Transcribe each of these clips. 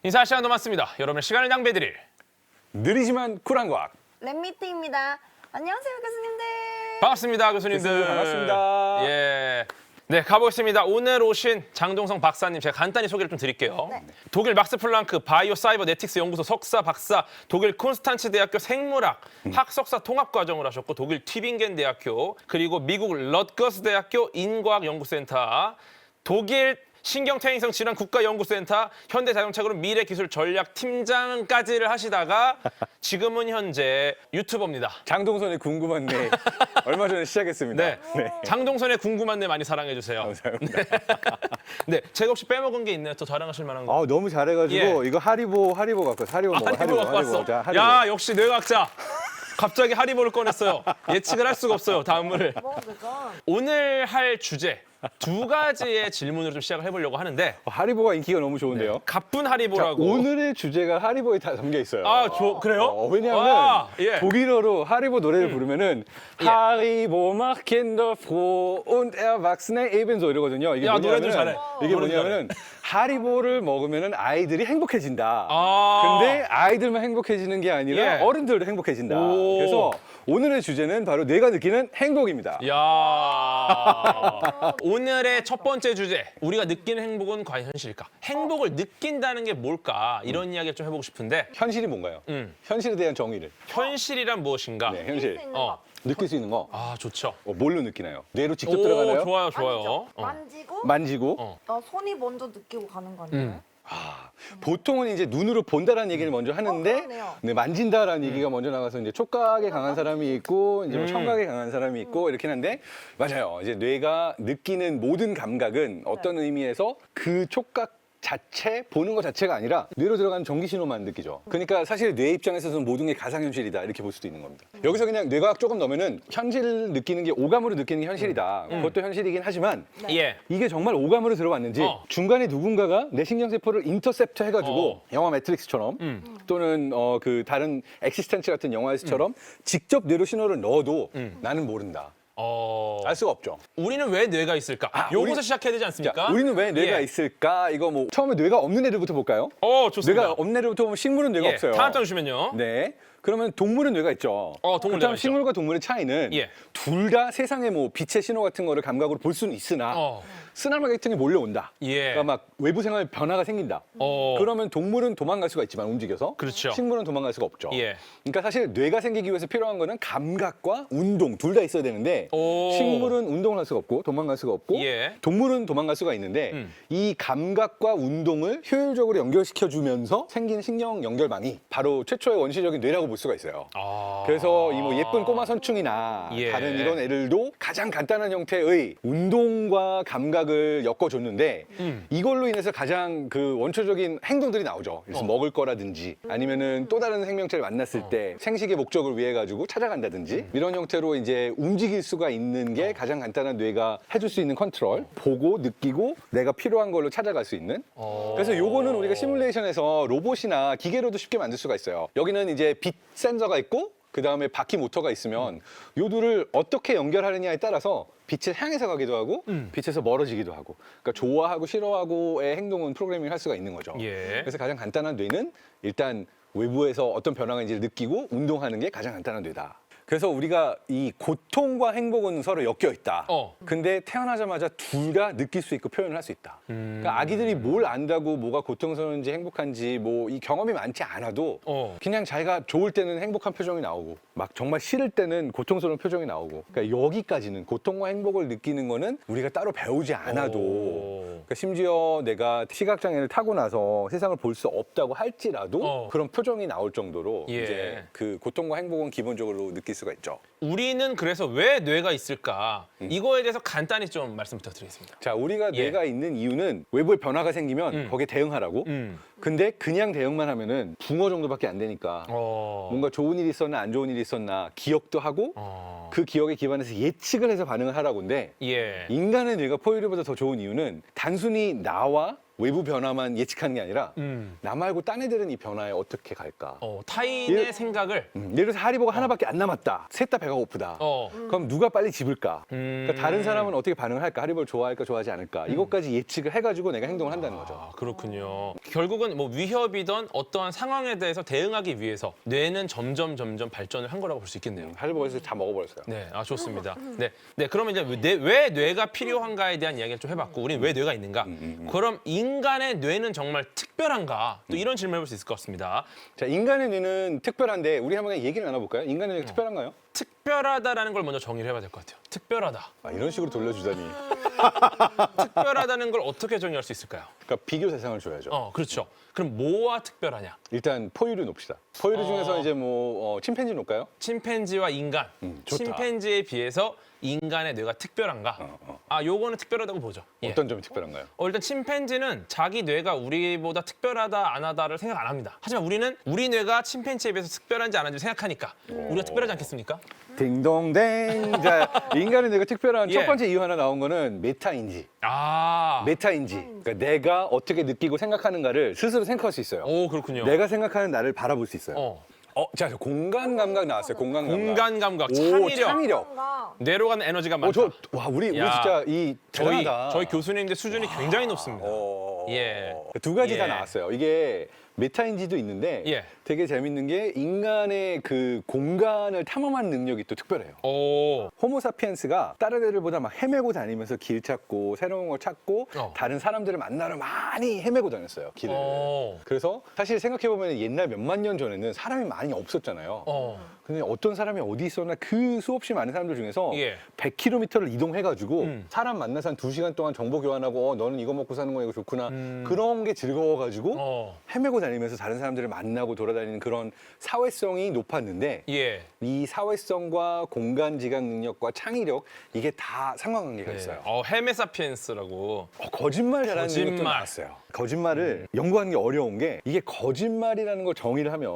인사할 시간 남았습니다. 여러분의 시간을 낭비해드릴 느리지만 쿨한 과학. 랩미트입니다. 안녕하세요, 교수님들. 반갑습니다, 교수님들. 교수님, 반갑습니다. 예. 네, 가보겠습니다. 오늘 오신 장동성 박사님 제가 간단히 소개를 좀 드릴게요. 네. 독일 막스 플랑크 바이오 사이버 네틱스 연구소 석사 박사, 독일 콘스탄츠 대학교 생물학 학석사 통합 과정을 하셨고 독일 튜빙겐 대학교, 그리고 미국 럿거스 대학교 인과학 연구센터, 독일 신경퇴행성 질환 국가연구센터, 현대자동차그룹 미래기술전략팀장까지를 하시다가 지금은 현재 유튜버입니다. 장동선의 궁금한 내 얼마 전에 시작했습니다. 네. 장동선의 궁금한 데 많이 사랑해주세요. 감사합니다. 네, 제가 혹시 빼먹은 게 있나요? 더 자랑하실 만한 거. 너무 잘해가지고 예. 이거 하리보 갖고 왔어. 하리보 먹어. 하리보 갖고 왔어? 자, 하리보. 야, 역시 뇌과학자. 갑자기 하리보를 꺼냈어요. 예측을 할 수가 없어요, 다음을. 먹어도 되죠? 오늘 할 주제 두 가지의 질문으로 좀 시작을 해보려고 하는데 하리보가 인기가 너무 좋은데요. 가쁜 자, 하리보라고. 오늘의 주제가 하리보에 다 담겨 있어요. 그래요? 왜냐하면 아, 예. 독일어로 하리보 노래를 부르면은 예. 하리보 macht Kinder froh und Erwachsene ebenso 이러거든요. 이게 야, 노래도 뭐냐면은 잘해. 이게 노래도 뭐냐면은 하리보를 먹으면은 아이들이 행복해진다. 아. 근데 아이들만 행복해지는 게 아니라 예. 어른들도 행복해진다. 오. 그래서 오늘의 주제는 바로 뇌가 느끼는 행복입니다. 야. 오늘의 첫 번째 주제, 우리가 느끼는 행복은 과연 현실일까? 행복을 느낀다는 게 뭘까? 이런 이야기를 좀 해보고 싶은데 현실이 뭔가요? 현실에 대한 정의를. 현실이란 무엇인가? 네, 느낄 현실. 수 있는 어. 것. 느낄 수 있는 거. 아, 좋죠. 뭘로 느끼나요? 뇌로 직접 오, 들어가나요? 좋아요, 좋아요. 아니죠. 어. 만지고 만지고. 손이 먼저 느끼고 가는 거 아니에요? 보통은 이제 눈으로 본다라는 얘기를 먼저 하는데 그러네요. 네, 만진다라는 얘기가 먼저 나가서 이제 촉각에 강한 사람이 있고 이제 뭐 청각에 강한 사람이 있고 이렇게 하는데 맞아요. 이제 뇌가 느끼는 모든 감각은 어떤 의미에서 그 촉각 자체 보는 것 자체가 아니라 뇌로 들어가는 전기 신호만 느끼죠. 그러니까 사실 뇌 입장에서는 모든 게 가상현실이다 이렇게 볼 수도 있는 겁니다. 여기서 그냥 뇌과학 조금 넣으면은 현실을 느끼는 게 오감으로 느끼는 게 현실이다. 그것도 현실이긴 하지만 예. 이게 정말 오감으로 들어왔는지 중간에 누군가가 내 신경세포를 인터셉트 해가지고 영화 매트릭스처럼 또는 그 다른 엑시스텐츠 같은 영화에서처럼 직접 뇌로 신호를 넣어도 나는 모른다. 알 수가 없죠. 우리는 왜 뇌가 있을까? 요거서 시작해야 되지 않습니까? 자, 우리는 왜 뇌가 예. 있을까? 이거 뭐 처음에 뇌가 없는 애들부터 볼까요? 좋습니다. 뇌가 없는 애들부터 보면 식물은 뇌가 예, 없어요. 다음 장 주시면요. 네. 그러면 동물은 뇌가 있죠. 동물 그렇다면 뇌가 있죠. 식물과 동물의 차이는 예. 둘 다 세상의 뭐 빛의 신호 같은 거를 감각으로 볼 수는 있으나 쓰나미 같은 게 몰려온다. 예. 그러니까 막 외부 생활에 변화가 생긴다. 그러면 동물은 도망갈 수가 있지만 움직여서 그렇죠. 식물은 도망갈 수가 없죠. 예. 그러니까 사실 뇌가 생기기 위해서 필요한 거는 감각과 운동 둘 다 있어야 되는데 식물은 운동을 할 수가 없고 도망갈 수가 없고 예. 동물은 도망갈 수가 있는데 이 감각과 운동을 효율적으로 연결시켜 주면서 생긴 신경 연결망이 바로 최초의 원시적인 뇌라고 볼 수가 있어요. 그래서 이 뭐 예쁜 꼬마 선충이나 예. 다른 이런 애들도 가장 간단한 형태의 운동과 감각을 엮어줬는데 이걸로 인해서 가장 그 원초적인 행동들이 나오죠. 그래서 먹을 거라든지 아니면은 또 다른 생명체를 만났을 때 생식의 목적을 위해 가지고 찾아간다든지 이런 형태로 이제 움직일 수가 있는 게 가장 간단한 뇌가 해줄 수 있는 컨트롤, 보고 느끼고 내가 필요한 걸로 찾아갈 수 있는. 그래서 요거는 우리가 시뮬레이션에서 로봇이나 기계로도 쉽게 만들 수가 있어요. 여기는 이제 빛 센서가 있고 그 다음에 바퀴 모터가 있으면 요 둘을 어떻게 연결하느냐에 따라서 빛을 향해서 가기도 하고 빛에서 멀어지기도 하고 그러니까 좋아하고 싫어하고의 행동은 프로그래밍을 할 수가 있는 거죠. 예. 그래서 가장 간단한 뇌는 일단 외부에서 어떤 변화인지를 느끼고 운동하는 게 가장 간단한 뇌다. 그래서 우리가 이 고통과 행복은 서로 엮여 있다. 근데 태어나자마자 둘 다 느낄 수 있고 표현을 할 수 있다. 그러니까 아기들이 뭘 안다고 뭐가 고통스러운지 행복한지 뭐 이 경험이 많지 않아도 그냥 자기가 좋을 때는 행복한 표정이 나오고 막 정말 싫을 때는 고통스러운 표정이 나오고 그러니까 여기까지는 고통과 행복을 느끼는 거는 우리가 따로 배우지 않아도 그러니까 심지어 내가 시각장애를 타고 나서 세상을 볼 수 없다고 할지라도 그런 표정이 나올 정도로 예. 이제 그 고통과 행복은 기본적으로 느낄 수가 있죠. 우리는 그래서 왜 뇌가 있을까? 이거에 대해서 간단히 좀 말씀 부탁드리겠습니다. 자, 우리가 예. 뇌가 있는 이유는 외부에 변화가 생기면 거기에 대응하라고. 근데 그냥 대응만 하면은 붕어 정도밖에 안 되니까 뭔가 좋은 일이 있었나 안 좋은 일이 있었나 기억도 하고 그 기억에 기반해서 예측을 해서 반응을 하라고인데 예. 인간의 뇌가 포유류보다 더 좋은 이유는 단순히 나와 외부 변화만 예측하는 게 아니라 나 말고 딴 애들은 이 변화에 어떻게 갈까? 타인의 예. 생각을 예를 들어서 하리보가 하나밖에 안 남았다. 셋 다 배가 고프다. 그럼 누가 빨리 집을까? 그러니까 다른 사람은 어떻게 반응을 할까? 하리보를 좋아할까 좋아하지 않을까? 이것까지 예측을 해가지고 내가 행동을 한다는 거죠. 아, 그렇군요. 결국은 뭐 위협이던 어떠한 상황에 대해서 대응하기 위해서 뇌는 점점 발전을 한 거라고 볼 수 있겠네요. 하리보가 그래서 다 먹어버렸어요. 네, 좋습니다. 네, 그러면 이제 왜 뇌가 필요한가에 대한 이야기를 좀 해봤고, 우리는 왜 뇌가 있는가? 그럼 인간의 뇌는 정말 특별한가? 또 이런 질문을 해볼 수 있을 것 같습니다. 자, 인간의 뇌는 특별한데 우리 한번 얘기를 나눠볼까요? 인간의 뇌가 특별한가요? 특별하다라는 걸 먼저 정의를 해봐야 될 것 같아요. 특별하다. 아, 이런 식으로 돌려주다니. 특별하다는 걸 어떻게 정의할 수 있을까요? 그러니까 비교 대상을 줘야죠. 그렇죠. 그럼 뭐와 특별하냐? 일단 포유류 놓읍시다. 포유류 중에서 이제 뭐 침팬지 놓을까요? 침팬지와 인간. 좋다. 침팬지에 비해서 인간의 뇌가 특별한가? 요거는 특별하다고 보죠. 예. 어떤 점이 특별한가요? 일단 침팬지는 자기 뇌가 우리보다 특별하다 안 하다를 생각 안 합니다. 하지만 우리는 우리 뇌가 침팬지에 비해서 특별한지 안 한지 생각하니까 우리가 특별하지 않겠습니까? 딩동댕. 자, 인간의 뇌가 특별한 예. 첫 번째 이유 하나 나온 거는 메타인지. 메타인지. 그러니까 내가 어떻게 느끼고 생각하는가를 스스로 생각할 수 있어요. 오, 그렇군요. 내가 생각하는 나를 바라볼 수 있어요. 자, 저 공간 감각 나왔어요. 공간 감각. 공간 감각, 오, 창의력, 창의력. 뭔가 뇌로 가는 에너지가 많다. 우리 야. 진짜 이 대단하다. 저희 교수님들 수준이 굉장히 높습니다. 예. 두 가지 예. 다 나왔어요. 이게 메타인지도 있는데 예. 되게 재밌는 게 인간의 그 공간을 탐험하는 능력이 또 특별해요. 오, 호모사피엔스가 다른 애들보다 막 헤매고 다니면서 길 찾고 새로운 걸 찾고 다른 사람들을 만나러 많이 헤매고 다녔어요, 길을. 그래서 사실 생각해보면 옛날 몇만 년 전에는 사람이 많이 없었잖아요. 근데 어떤 사람이 어디 있었나 그 수없이 많은 사람들 중에서 예. 100km를 이동해가지고 사람 만나서 한 2시간 동안 정보 교환하고 너는 이거 먹고 사는 거 이거 좋구나 그런 게 즐거워가지고 헤매고 다니면서 다른 사람들을 만나고 돌아다니는 그런 사회성이 높았는데 예. 이 사회성과 공간 지각 능력과 창의력 이게 다 상관관계가 있어요. 헤메사피엔스라고. 거짓말 잘하는 능력도 거짓말. 나왔어요. 거짓말을 연구하는 게 어려운 게 이게 거짓말이라는 걸 정의를 하면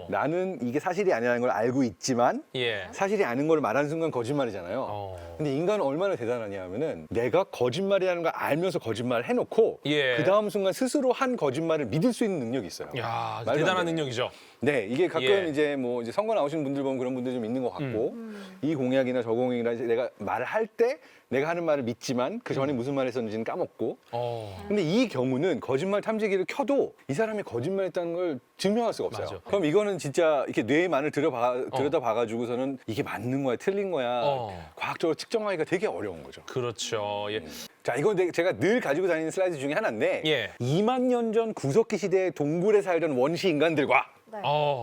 나는 이게 사실이 아니라는 걸 알고 있지만 예. 사실이 아닌 걸 말하는 순간 거짓말이잖아요. 근데 인간은 얼마나 대단하냐 하면은 내가 거짓말이라는 걸 알면서 거짓말을 해놓고 예. 그 다음 순간 스스로 한 거짓말을 믿을 수 있는 능력이 있어요. 야, 말도 안 대단한 돼요. 능력이죠. 네, 이게 가끔 예. 이제 뭐 이제 선거 나오시는 분들 보면 그런 분들 좀 있는 것 같고 이 공약이나 저 공약이나 이제 내가 말을 할 때 내가 하는 말을 믿지만 그 전에 무슨 말 했었는지는 까먹고 근데 이 경우는 거짓말 탐지기를 켜도 이 사람이 거짓말했다는 걸 증명할 수가 없어요. 맞아. 그럼 이거는 진짜 이렇게 뇌만을 들여다봐가지고서는 이게 맞는 거야, 틀린 거야, 과학적으로 측정하기가 되게 어려운 거죠. 그렇죠. 예. 자, 이건 제가 늘 가지고 다니는 슬라이드 중에 하나인데 예. 2만 년 전 구석기 시대의 동굴에 살던 원시 인간들과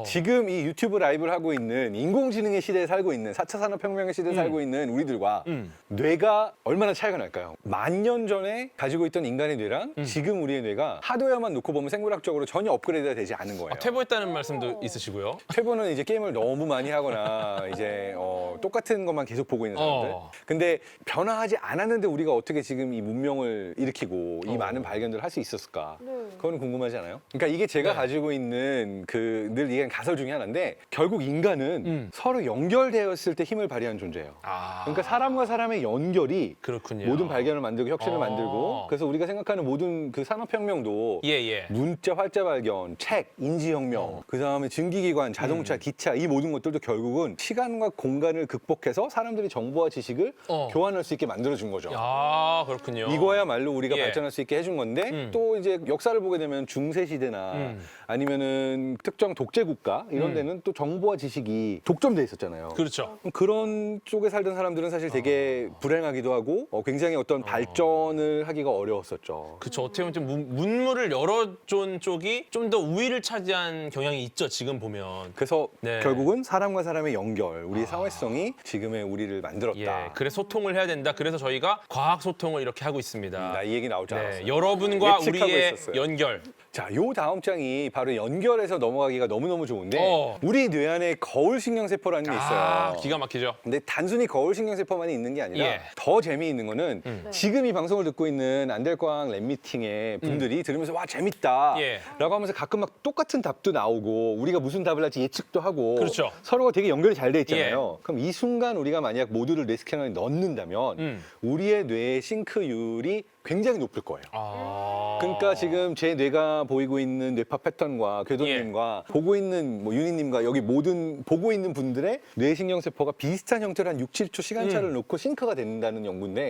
지금 이 유튜브 라이브를 하고 있는 인공지능의 시대에 살고 있는 4차 산업혁명의 시대에 살고 있는 우리들과 뇌가 얼마나 차이가 날까요? 10,000년 전에 가지고 있던 인간의 뇌랑 지금 우리의 뇌가 하드웨어만 놓고 보면 생물학적으로 전혀 업그레이드가 되지 않은 거예요. 퇴보했다는 말씀도 있으시고요. 퇴보는 이제 게임을 너무 많이 하거나 이제 똑같은 것만 계속 보고 있는 사람들. 근데 변화하지 않았는데 우리가 어떻게 지금 이 문명을 일으키고 이 많은 발견들을 할 수 있었을까? 그거는 궁금하지 않아요? 그러니까 이게 제가 가지고 있는 그 늘 얘기하는 가설 중에 하나인데 결국 인간은 서로 연결되었을 때 힘을 발휘하는 존재예요. 그러니까 사람과 사람의 연결이 그렇군요. 모든 발견을 만들고 혁신을 만들고 그래서 우리가 생각하는 모든 그 산업혁명도 예. 문자, 활자 발견, 책, 인지혁명, 그다음에 증기기관, 자동차, 기차 이 모든 것들도 결국은 시간과 공간을 극복해서 사람들이 정보와 지식을 교환할 수 있게 만들어준 거죠. 야, 그렇군요. 이거야말로 우리가 예. 발전할 수 있게 해준 건데 또 이제 역사를 보게 되면 중세 시대나 아니면은 특정 독재 국가 이런 데는 또 정보와 지식이 독점돼 있었잖아요. 그렇죠. 그런 쪽에 살던 사람들은 사실 되게 불행하기도 하고 굉장히 어떤 발전을 하기가 어려웠었죠. 그렇죠. 어떻게 보면 좀 문물을 열어준 쪽이 좀 더 우위를 차지한 경향이 있죠. 지금 보면. 그래서 네. 결국은 사람과 사람의 연결, 우리의 사회성이 지금의 우리를 만들었다. 예. 그래 소통을 해야 된다. 그래서 저희가 과학 소통을 이렇게 하고 있습니다. 나 이 얘기 나올 줄 알았어요. 네, 여러분과 예측하고 우리의 있었어요. 연결. 자, 요 다음 장이 바로 연결해서 넘어가기가 너무너무 좋은데 우리 뇌 안에 거울신경세포라는 게 있어요. 기가 막히죠. 근데 단순히 거울신경세포만이 있는 게 아니라 예. 더 재미있는 거는 지금 이 방송을 듣고 있는 안될과학 랩미팅의 분들이 들으면서 와 재밌다 예. 라고 하면서 가끔 막 똑같은 답도 나오고 우리가 무슨 답을 할지 예측도 하고 그렇죠. 서로가 되게 연결이 잘 돼 있잖아요. 그럼 이 순간 우리가 만약 모두를 뇌 스캐너에 넣는다면 우리의 뇌의 싱크율이 굉장히 높을 거예요. 아. 그러니까 지금 제 뇌가 보이고 있는 뇌파 패턴과 궤도님과 보고 있는 뭐 윤희님과 여기 모든 보고 있는 분들의 뇌신경세포가 비슷한 형태로 한 6, 7초 시간차를 놓고 싱크가 된다는 연구인데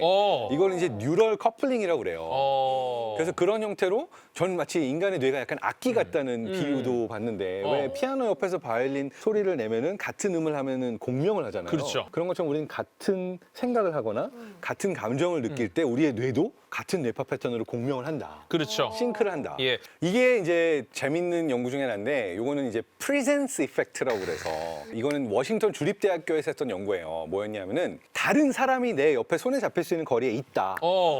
이걸 이제 뉴럴 커플링이라고 그래요. 그래서 그런 형태로 전 마치 인간의 뇌가 약간 악기 같다는 비유도 봤는데 왜 피아노 옆에서 바이올린 소리를 내면은 같은 음을 하면은 공명을 하잖아요. 그렇죠. 그런 것처럼 우리는 같은 생각을 하거나 같은 감정을 느낄 때 우리의 뇌도 같은 뇌파 패턴으로 공명을 한다. 그렇죠. 싱크를 한다. 예. 이게 이제 재밌는 연구 중에 하나인데 이거는 이제 프리젠스 이펙트라고 그래서 이거는 워싱턴 주립대학교에서 했던 연구예요. 뭐였냐면은 다른 사람이 내 옆에 손에 잡힐 수 있는 거리에 있다.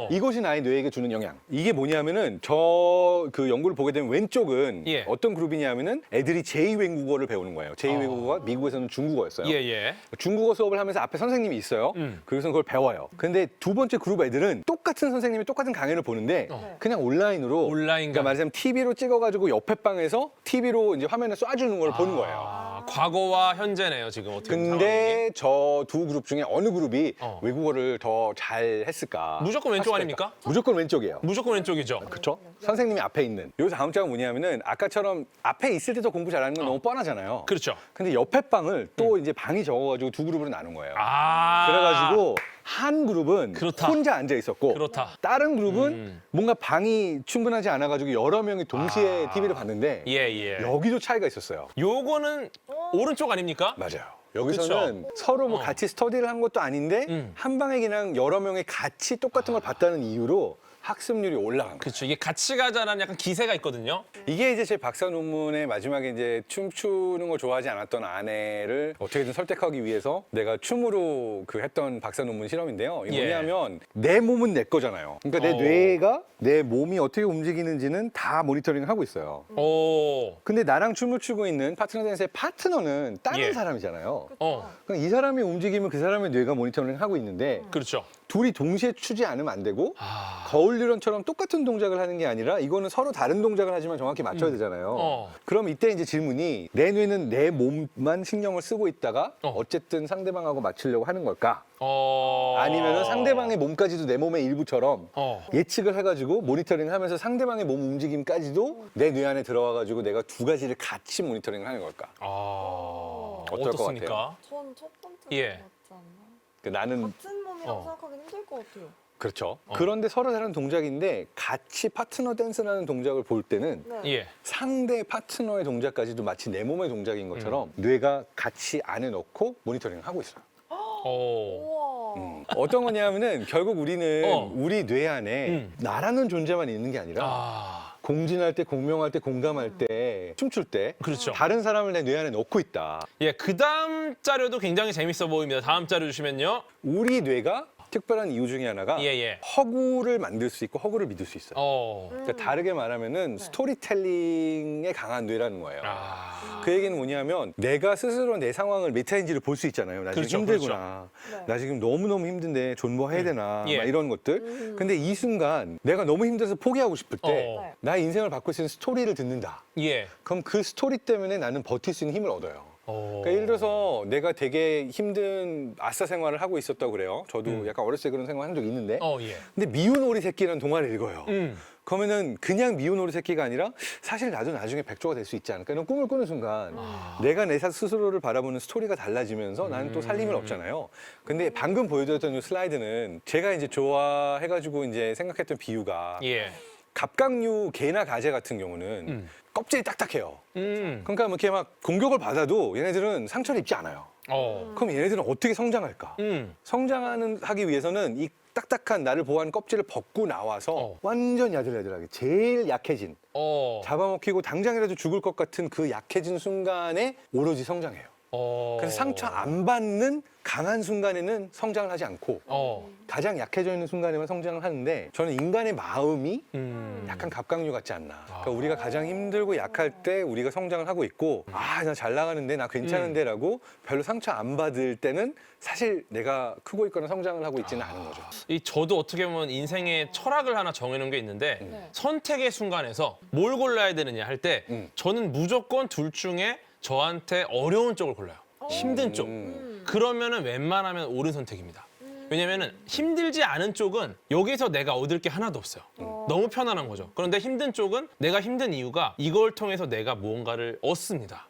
이것이 나의 뇌에게 주는 영향. 이게 뭐냐면은 저 그 연구를 보게 되면 왼쪽은 예. 어떤 그룹이냐면은 애들이 제2외국어를 배우는 거예요. 제2외국어가 미국에서는 중국어였어요. 예, 예. 중국어 수업을 하면서 앞에 선생님이 있어요. 그래서 그걸 배워요. 근데 두 번째 그룹 애들은 똑같은 선생님이 똑같은 강연을 보는데 그냥 온라인으로 온라인 그러니까 말하자면 TV로 찍어가지고 옆에 방에서 TV로 이제 화면에 쏴주는 걸 보는 거예요. 아, 과거와 현재네요, 지금 어떻게 보면 근데 저 두 그룹 중에 어느 그룹이 어. 외국어를 더 잘 했을까? 무조건 왼쪽 학습했을까? 아닙니까? 무조건 왼쪽이에요. 무조건 왼쪽이죠. 그렇죠? 선생님이 앞에 있는. 요 다음 장은 뭐냐면은 아까처럼 앞에 있을 때 더 공부 잘하는 건 너무 뻔하잖아요. 그렇죠. 근데 옆에 방을 또 이제 방이 적어가지고 두 그룹으로 나눈 거예요. 아. 그래가지고 한 그룹은 그렇다. 혼자 앉아 있었고 그렇다. 다른 그룹은 뭔가 방이 충분하지 않아가지고 여러 명이 동시에 TV를 봤는데 예, 예. 여기도 차이가 있었어요. 요거는 오른쪽 아닙니까? 맞아요. 여기서는 서로 뭐 같이 스터디를 한 것도 아닌데 한 방에 그냥 여러 명이 같이 똑같은 걸 봤다는 이유로 학습률이 올라간 거예요. 그렇죠. 이게 같이 가자라는 약간 기세가 있거든요. 이게 이제 제 박사 논문의 마지막에 이제 춤추는 걸 좋아하지 않았던 아내를 어떻게든 설득하기 위해서 내가 춤으로 그 했던 박사 논문 실험인데요. 이게 예. 뭐냐면 내 몸은 내 거잖아요. 그러니까 내 뇌가 내 몸이 어떻게 움직이는지는 다 모니터링을 하고 있어요. 오. 근데 나랑 춤을 추고 있는 파트너 댄스의 파트너는 다른 예. 사람이잖아요. 어. 그럼 이 사람이 움직이면 그 사람의 뇌가 모니터링 하고 있는데 그렇죠. 둘이 동시에 추지 않으면 안 되고 아. 거울 유령처럼 똑같은 동작을 하는 게 아니라 이거는 서로 다른 동작을 하지만 정확히 맞춰야 되잖아요. 그럼 이때 이제 질문이 내 뇌는 내 몸만 신경을 쓰고 있다가 어쨌든 상대방하고 맞추려고 하는 걸까? 아니면은 상대방의 몸까지도 내 몸의 일부처럼 예측을 해가지고 모니터링을 하면서 상대방의 몸 움직임까지도 내 뇌 안에 들어와가지고 내가 두 가지를 같이 모니터링을 하는 걸까? 아. 어떨 것 어떻습니까? 전 첫 번째 예. 맞지 않나? 그 나는 같은 몸이라고 생각하기 힘들 것 같아요. 그렇죠. 그런데 서로 다른 동작인데 같이 파트너 댄스라는 동작을 볼 때는 네. 예. 상대 파트너의 동작까지도 마치 내 몸의 동작인 것처럼 뇌가 같이 안에 넣고 모니터링을 하고 있어요. 오. 우와. 어떤 거냐면은 결국 우리는 우리 뇌 안에 나라는 존재만 있는 게 아니라 아. 공진할 때, 공명할 때, 공감할 때, 춤출 때 그렇죠. 다른 사람을 내 뇌 안에 넣고 있다. 예, 그다음 자료도 굉장히 재밌어 보입니다. 다음 자료 주시면요. 우리 뇌가 특별한 이유 중에 하나가 예, 예. 허구를 만들 수 있고 허구를 믿을 수 있어요. 그러니까 다르게 말하면은 스토리텔링에 강한 뇌라는 거예요. 아. 그 얘기는 뭐냐면 내가 스스로 내 상황을 메타인지를 볼 수 있잖아요. 나 지금 그렇죠, 힘들구나. 그렇죠. 나 지금 너무너무 힘든데 존버해야 되나. 예. 막 이런 것들. 근데 이 순간 내가 너무 힘들어서 포기하고 싶을 때 어. 나의 인생을 바꿀 수 있는 스토리를 듣는다. 예. 그럼 그 스토리 때문에 나는 버틸 수 있는 힘을 얻어요. 그러니까 예를 들어서 내가 되게 힘든 아싸 생활을 하고 있었다고 그래요. 저도 약간 어렸을 때 그런 생활 한 적이 있는데. 예. 근데 미운 오리 새끼라는 동화를 읽어요. 음. 그러면은 그냥 미운 오리 새끼가 아니라 사실 나도 나중에 백조가 될 수 있지 않을까 이런 꿈을 꾸는 순간 내가 내 스스로를 바라보는 스토리가 달라지면서 나는 또 살림을 얻잖아요. 근데 방금 보여드렸던 이 슬라이드는 제가 이제 좋아해가지고 이제 생각했던 비유가 예. 갑각류 개나 가재 같은 경우는 껍질이 딱딱해요. 음. 그러니까 뭐 이렇게 막 공격을 받아도 얘네들은 상처를 입지 않아요. 그럼 얘네들은 어떻게 성장할까? 하기 위해서는 이 딱딱한 나를 보호하는 껍질을 벗고 나와서 완전 야들야들하게 제일 약해진 잡아먹히고 당장이라도 죽을 것 같은 그 약해진 순간에 오로지 성장해요. 그래서 상처 안 받는 강한 순간에는 성장을 하지 않고 가장 약해져 있는 순간에만 성장을 하는데 저는 인간의 마음이 약간 갑각류 같지 않나. 그러니까 우리가 가장 힘들고 약할 때 우리가 성장을 하고 있고 아, 나 잘 나가는데 나 괜찮은데 라고 별로 상처 안 받을 때는 사실 내가 크고 있거나 성장을 하고 있지는 않은 거죠. 저도 어떻게 보면 인생의 철학을 하나 정해놓은 게 있는데 선택의 순간에서 뭘 골라야 되느냐 할 때 저는 무조건 둘 중에 저한테 어려운 쪽을 골라요. 힘든 쪽. 그러면은 웬만하면 옳은 선택입니다. 왜냐면은 힘들지 않은 쪽은 여기서 내가 얻을 게 하나도 없어요. 너무 편안한 거죠. 그런데 힘든 쪽은 내가 힘든 이유가 이걸 통해서 내가 무언가를 얻습니다.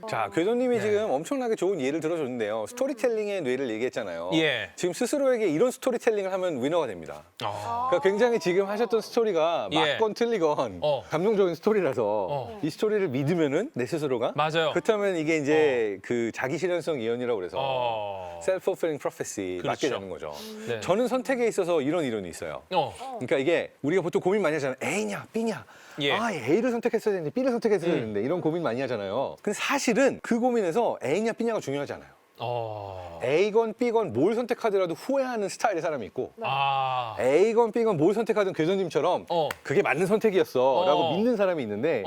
자, 궤도님이 네. 지금 엄청나게 좋은 예를 들어줬는데요. 스토리텔링의 뇌를 얘기했잖아요. 예. 지금 스스로에게 이런 스토리텔링을 하면 위너가 됩니다. 그러니까 굉장히 지금 하셨던 스토리가 예. 맞건 틀리건 감동적인 스토리라서 이 스토리를 믿으면은 내 스스로가 맞아요. 그렇다면 이게 이제 그 자기 실현성 이론이라고 그래서 self-fulfilling prophecy 맞게 그렇죠. 되는 거죠. 네. 저는 선택에 있어서 이런 이론이 있어요. 그러니까 이게 우리가 보통 고민 많이 하잖아요. A냐 B냐. 예. 아, A를 선택했어야 되는데 B를 선택했어야 되는데 이런 고민 많이 하잖아요. 근데 사실은 그 고민에서 A냐 B냐가 중요하지 않아요. A건 B건 뭘 선택하더라도 후회하는 스타일의 사람이 있고 A건 B건 뭘 선택하든 궤도님처럼 그게 맞는 선택이었어 라고 믿는 사람이 있는데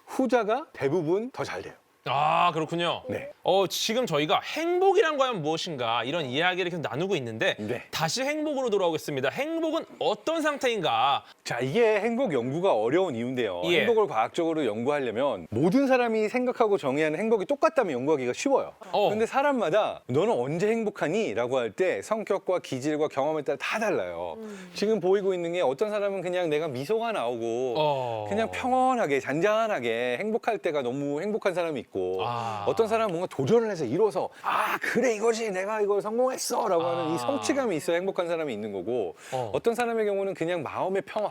후자가 대부분 더 잘 돼요. 아, 그렇군요. 네. 지금 저희가 행복이란 과연 무엇인가 이런 이야기를 계속 나누고 있는데 네. 다시 행복으로 돌아오겠습니다. 행복은 어떤 상태인가? 자, 이게 행복 연구가 어려운 이유인데요. 예. 행복을 과학적으로 연구하려면 모든 사람이 생각하고 정의하는 행복이 똑같다면 연구하기가 쉬워요. 근데 사람마다 너는 언제 행복하니? 라고 할 때 성격과 기질과 경험에 따라 다 달라요. 지금 보이고 있는 게 어떤 사람은 그냥 내가 미소가 나오고 그냥 평온하게 잔잔하게 행복할 때가 너무 행복한 사람이 있고 어떤 사람은 뭔가 도전을 해서 이뤄서 아 그래 이거지 내가 이걸 성공했어 라고 하는 이 성취감이 있어야 행복한 사람이 있는 거고 어떤 사람의 경우는 그냥 마음의 평화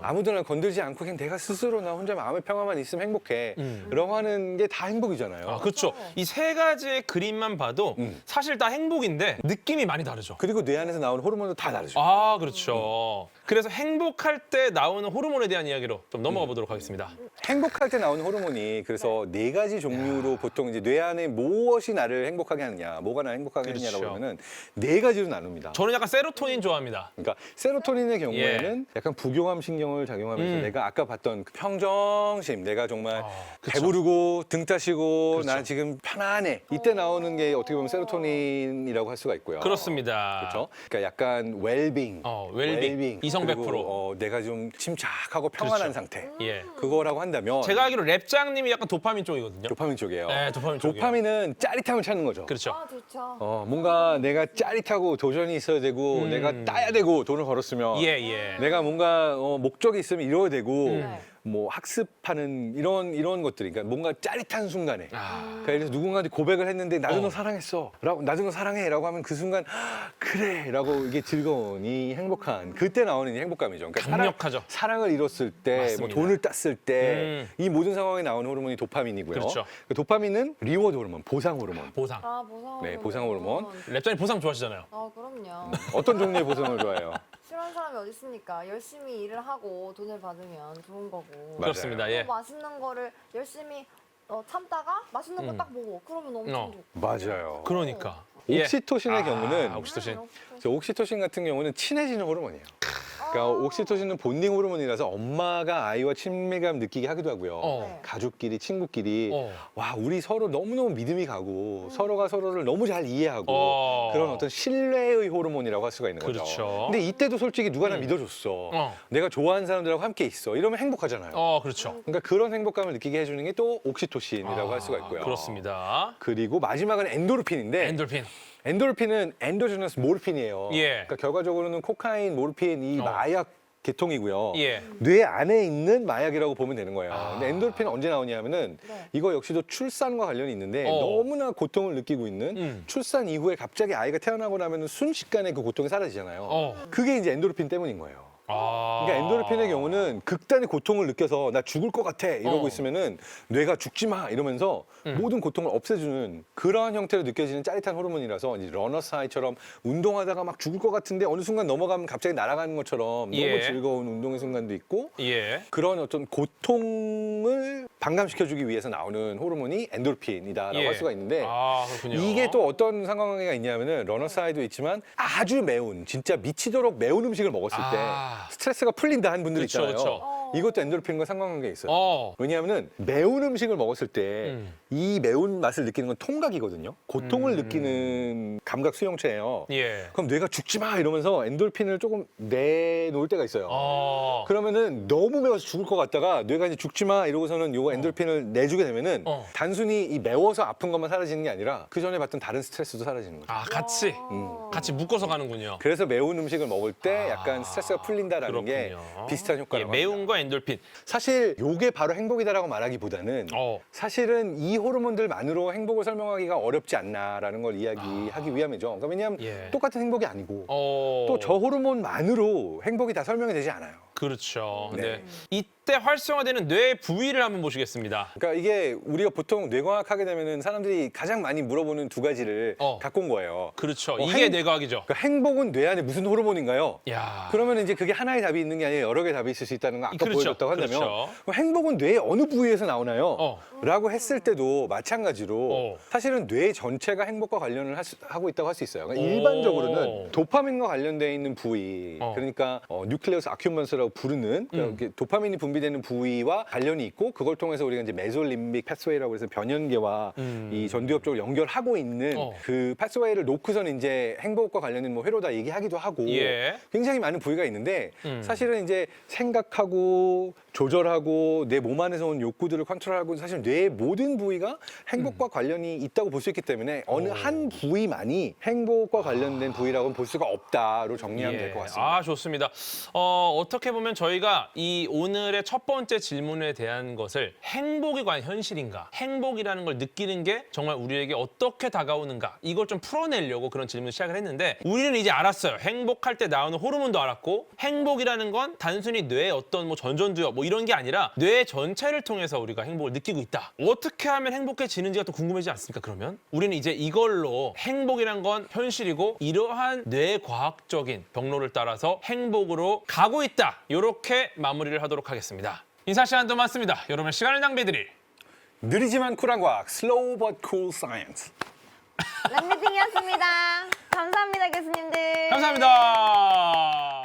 아무도 날 건들지 않고 그냥 내가 스스로 나 혼자 마음의 평화만 있으면 행복해 라고 하는 게 다 행복이잖아요. 그렇죠. 이 세 가지의 그림만 봐도 사실 다 행복인데 느낌이 많이 다르죠. 그리고 뇌 안에서 나오는 호르몬도 다 다르죠. 그렇죠. 그래서 행복할 때 나오는 호르몬에 대한 이야기로 좀 넘어가 보도록 하겠습니다. 행복할 때 나오는 호르몬이 그래서 네 가지 종류로 보통 이제 뇌 안에 무엇이 나를 행복하게 하느냐, 뭐가 나를 행복하게 하느냐라고 그렇죠. 하면은 네 가지로 나눕니다. 저는 약간 세로토닌 좋아합니다. 그러니까 세로토닌의 경우에는 약간 부교감 신경을 작용하면서 내가 아까 봤던 그 평정심, 내가 정말 그쵸. 배부르고 등 따시고 그렇죠. 나 지금 편안해. 이때 나오는 게 어떻게 보면 세로토닌이라고 할 수가 있고요. 그렇습니다. 그렇죠? 그러니까 약간 웰빙, 웰빙. 이성 100%. 그리고, 내가 좀 침착하고 평안한 그렇죠. 상태. 예. 그거라고 한다면 제가 알기로 랩장님이 약간 도파민 쪽이거든요. 도파민 쪽이에요. 네, 도파민 쪽이에요. 도파민은 짜릿함을 찾는 거죠. 그렇죠. 아, 좋죠. 뭔가 내가 짜릿하고 도전이 있어야 되고 내가 따야 되고 돈을 벌었으면 예. 내가 뭔가 목적이 있으면 이뤄야 되고 뭐 학습하는 이런 것들이 그러니까 뭔가 짜릿한 순간에 그러니까 예를 들어서 누군가한테 고백을 했는데 나도 너 사랑했어 라고 나도 너 사랑해 라고 하면 그 순간 그래 라고 이게 즐거운 이 행복한 그때 나오는 이 행복감이죠. 그러니까 강력하죠. 사랑을 이뤘을 때 뭐 맞습니다. 돈을 땄을 때 이 모든 상황에 나오는 호르몬이 도파민이고요. 그렇죠. 그 도파민은 리워드 호르몬, 보상 호르몬. 보상. 아, 보상. 네, 보상 호르몬. 랩장님 보상 좋아하시잖아요. 아, 그럼요. 어떤 종류의 보상을 좋아해요? 싫어하는 사람이 어디 있습니까? 열심히 일을 하고 돈을 받으면 좋은 거고. 맞아요. 그렇습니다. 예. 또 맛있는 거를 열심히 참다가 맛있는 거 딱 먹어. 그러면 엄청 좋고. 맞아요. 그러니까. 옥시토신의 경우는 옥시토신. 옥시토신 같은 경우는 친해지는 호르몬이에요. 그러니까 옥시토신은 본능 호르몬이라서 엄마가 아이와 친밀감 느끼게 하기도 하고요. 네. 가족끼리, 친구끼리 와 우리 서로 너무너무 믿음이 가고 서로가 서로를 너무 잘 이해하고 그런 어떤 신뢰의 호르몬이라고 할 수가 있는 거죠. 그렇죠. 근데 이때도 솔직히 누가 나 믿어줬어. 내가 좋아하는 사람들하고 함께 있어. 이러면 행복하잖아요. 그렇죠. 그러니까 그런 행복감을 느끼게 해주는 게 또 옥시토신이라고 할 수가 있고요. 그렇습니다. 그리고 마지막은 엔도르핀인데 엔돌핀. 엔도르핀은 엔도제너스 모르핀이에요. 예. 그러니까 결과적으로는 코카인, 모르핀 이 마약 계통이고요. 예. 뇌 안에 있는 마약이라고 보면 되는 거예요. 근데 엔도르핀은 언제 나오냐면은 네. 이거 역시도 출산과 관련이 있는데 너무나 고통을 느끼고 있는 출산 이후에 갑자기 아이가 태어나고 나면은 순식간에 그 고통이 사라지잖아요. 그게 이제 엔도르핀 때문인 거예요. 그러니까 엔도르핀의 경우는 극단의 고통을 느껴서 나 죽을 것 같아 이러고 있으면은 뇌가 죽지 마 이러면서 모든 고통을 없애주는 그러한 형태로 느껴지는 짜릿한 호르몬이라서 이제 러너스 하이처럼 운동하다가 막 죽을 것 같은데 어느 순간 넘어가면 갑자기 날아가는 것처럼 예. 너무 즐거운 운동의 순간도 있고 예. 그런 어떤 고통을 반감시켜주기 위해서 나오는 호르몬이 엔도르핀이다라고 예. 할 수가 있는데 그렇군요. 이게 또 어떤 상황이 있냐면은 러너스 하이도 있지만 아주 매운 진짜 미치도록 매운 음식을 먹었을 때 스트레스가 풀린다 한 분들 그쵸, 있잖아요. 그쵸. 이것도 엔도르핀과 상관관계가 있어요. 어. 왜냐하면 매운 음식을 먹었을 때 이 매운 맛을 느끼는 건 통각이거든요. 고통을 느끼는 감각 수용체예요. 예. 그럼 뇌가 죽지 마 이러면서 엔돌핀을 조금 내놓을 때가 있어요. 어. 그러면은 너무 매워서 죽을 것 같다가 뇌가 이제 죽지 마 이러고서는 요거 엔돌핀을 내주게 되면은 어. 단순히 이 매워서 아픈 것만 사라지는 게 아니라 그 전에 받던 다른 스트레스도 사라지는 거죠. 아, 같이 같이 묶어서 가는군요. 그래서 매운 음식을 먹을 때 약간 스트레스가 풀린다라는 게 그렇군요. 비슷한 효과라고 예, 합니다. 매운과 엔돌핀. 사실 요게 바로 행복이다라고 말하기보다는 어. 사실은 이 호르몬들만으로 행복을 설명하기가 어렵지 않나라는 걸 이야기하기 위함이죠. 그러니까 왜냐하면 예. 똑같은 행복이 아니고 어. 또 저 호르몬만으로 행복이 다 설명이 되지 않아요. 그렇죠. 네. 네. 이때 활성화되는 뇌 부위를 한번 보시겠습니다. 그러니까 이게 우리가 보통 뇌과학하게 되면은 사람들이 가장 많이 물어보는 두 가지를 갖고 온 거예요. 그렇죠. 이게 뇌과학이죠. 그러니까 행복은 뇌 안에 무슨 호르몬인가요? 야. 그러면 이제 그게 하나의 답이 있는 게 아니라 여러 개의 답이 있을 수 있다는 거 아까 그렇죠. 보여줬다고 한다면 그렇죠. 그럼 행복은 뇌의 어느 부위에서 나오나요? 어. 라고 했을 때도 마찬가지로 어. 사실은 뇌 전체가 행복과 관련을 하고 있다고 할 수 있어요. 그러니까 오. 일반적으로는 도파민과 관련되어 있는 부위, 그러니까 뉴클레우스 아큐먼스라고 부르는 그러니까 이렇게 도파민이 분비되는 부위와 관련이 있고 그걸 통해서 우리가 이제 메솔림빅 패스웨이라고 해서 변연계와 이 전두엽 쪽을 연결하고 있는 그 패스웨이를 놓고서는 이제 행복과 관련된 뭐 회로다 얘기하기도 하고 예. 굉장히 많은 부위가 있는데 사실은 이제 생각하고 조절하고 내 몸 안에서 온 욕구들을 컨트롤하고 사실 뇌의 모든 부위가 행복과 관련이 있다고 볼 수 있기 때문에 어느 한 부위만이 행복과 관련된 부위라고는 볼 수가 없다로 정리하면 될 것 같습니다. 아, 좋습니다. 어떻게 보면 저희가 이 오늘의 첫 번째 질문에 대한 것을 행복이 과연 현실인가? 행복이라는 걸 느끼는 게 정말 우리에게 어떻게 다가오는가? 이걸 좀 풀어내려고 그런 질문을 시작을 했는데 우리는 이제 알았어요. 행복할 때 나오는 호르몬도 알았고 행복이라는 건 단순히 뇌의 어떤 뭐 전전두엽 뭐 이런 게 아니라 뇌 전체를 통해서 우리가 행복을 느끼고 있다. 어떻게 하면 행복해지는지가 또 궁금하지 않습니까? 그러면 우리는 이제 이걸로 행복이란 건 현실이고 이러한 뇌과학적인 경로를 따라서 행복으로 가고 있다. 이렇게 마무리를 하도록 하겠습니다. 인사 시간도 많습니다. 여러분의 시간을 낭비해드릴 느리지만 쿨한 과학, slow but cool science. 랩미팅이었습니다. 감사합니다, 교수님들. 감사합니다.